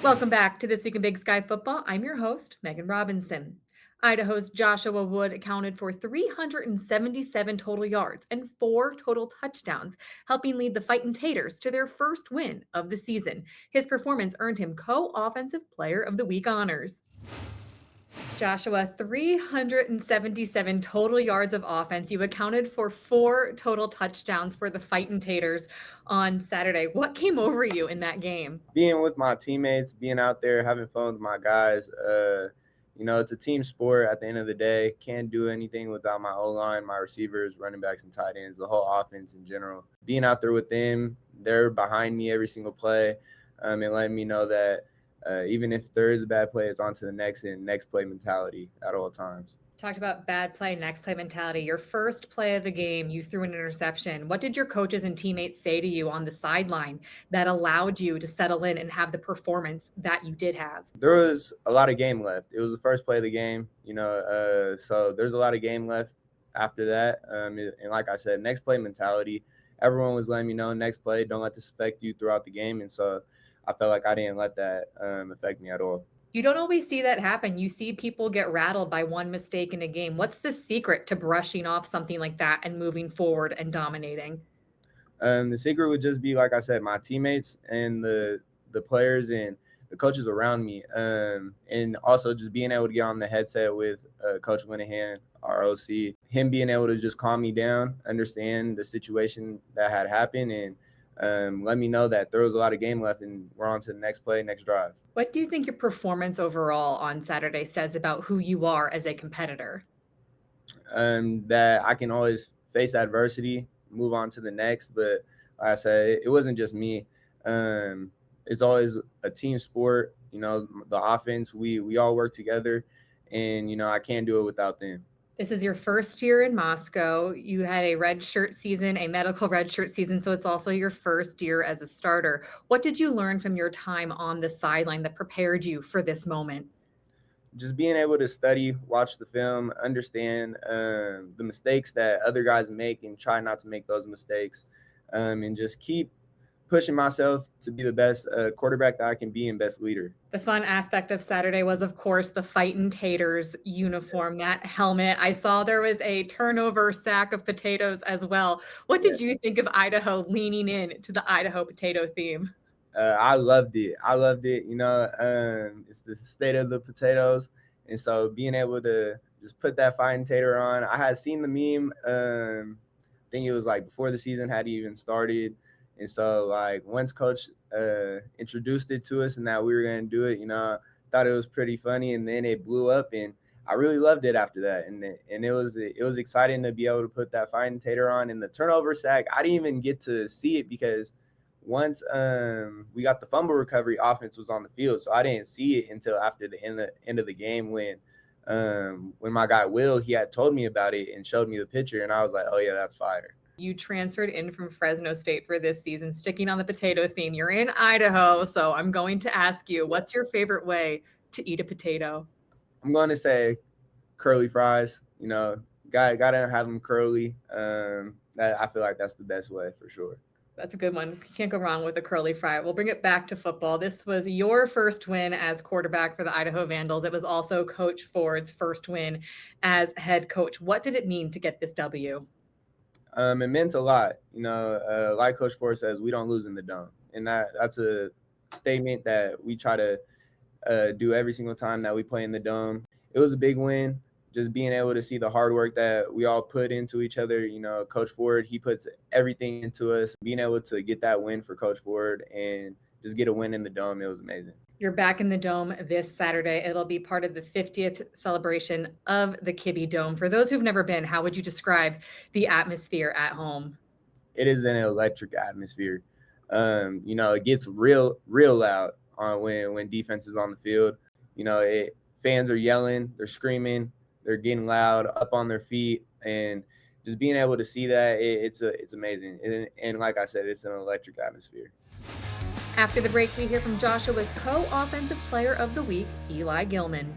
Welcome back to This Week in Big Sky Football. I'm your host, Megan Robinson. Idaho's Joshua Wood accounted for 377 total yards and 4 total touchdowns, helping lead the Fightin' Taters to their first win of the season. His performance earned him Co-Offensive Player of the Week honors. Joshua, 377 total yards of offense. You accounted for 4 total touchdowns for the Fightin' Taters on Saturday. What came over you in that game? Being with my teammates, being out there, having fun with my guys. It's a team sport at the end of the day. Can't do anything without my O-line, my receivers, running backs, and tight ends, the whole offense in general. Being out there with them, they're behind me every single play, and letting me know that even if there is a bad play, it's on to the next play mentality at all times. Talked about bad play, next play mentality. Your first play of the game, you threw an interception. What did your coaches and teammates say to you on the sideline that allowed you to settle in and have the performance that you did have? There was a lot of game left. It was the first play of the game, so there's a lot of game left after that. And like I said, next play mentality. Everyone was letting me know, next play, don't let this affect you throughout the game. And so I felt like I didn't let that affect me at all. You don't always see that happen. You see people get rattled by one mistake in a game. What's the secret to brushing off something like that and moving forward and dominating? The secret would just be, like I said, my teammates and the players and the coaches around me, and also just being able to get on the headset with Coach Linehan, our OC, him being able to just calm me down, understand the situation that had happened, and let me know that there was a lot of game left and we're on to the next play, next drive. What do you think your performance overall on Saturday says about who you are as a competitor? That I can always face adversity, move on to the next. But like I said, it wasn't just me. It's always a team sport. The offense, we all work together, and I can't do it without them. This is your first year in Moscow. You had a red shirt season, a medical red shirt season, so it's also your first year as a starter. What did you learn from your time on the sideline that prepared you for this moment? Just being able to study, watch the film, understand the mistakes that other guys make and try not to make those mistakes, and just keep pushing myself to be the best quarterback that I can be and best leader. The fun aspect of Saturday was, of course, the Fightin' Taters uniform, that helmet. I saw there was a turnover sack of potatoes as well. What did you think of Idaho leaning in to the Idaho potato theme? I loved it. It's the state of the potatoes. And so being able to just put that Fightin' Tater on, I had seen the meme. I think it was like before the season had even started. And so, like, once Coach introduced it to us and that we were going to do it, I thought it was pretty funny. And then it blew up, and I really loved it after that. And it was exciting to be able to put that Fightin' Tater on. And the turnover sack, I didn't even get to see it because once we got the fumble recovery, offense was on the field. So I didn't see it until after the end of the game when my guy Will, he had told me about it and showed me the picture. And I was like, oh, yeah, that's fire. You transferred in from Fresno State for this season, sticking on the potato theme. You're in Idaho, so I'm going to ask you, what's your favorite way to eat a potato? I'm going to say curly fries. Gotta have them curly. I feel like that's the best way for sure. That's a good one. You can't go wrong with a curly fry. We'll bring it back to football. This was your first win as quarterback for the Idaho Vandals. It was also Coach Ford's first win as head coach. What did it mean to get this W? It meant a lot. Like Coach Ford says, we don't lose in the dome. And that's a statement that we try to do every single time that we play in the dome. It was a big win, just being able to see the hard work that we all put into each other. Coach Ford, he puts everything into us. Being able to get that win for Coach Ford and just get a win in the dome, it was amazing. You're back in the dome this Saturday. It'll be part of the 50th celebration of the Kibbe Dome. For those who've never been, how would you describe the atmosphere at home? It is an electric atmosphere. It gets real loud when defense is on the field. Fans are yelling, they're screaming, they're getting loud, up on their feet, and just being able to see that, it's amazing. And like I said, it's an electric atmosphere. After the break, we hear from Joshua's Co-Offensive Player of the Week, Eli Gilman.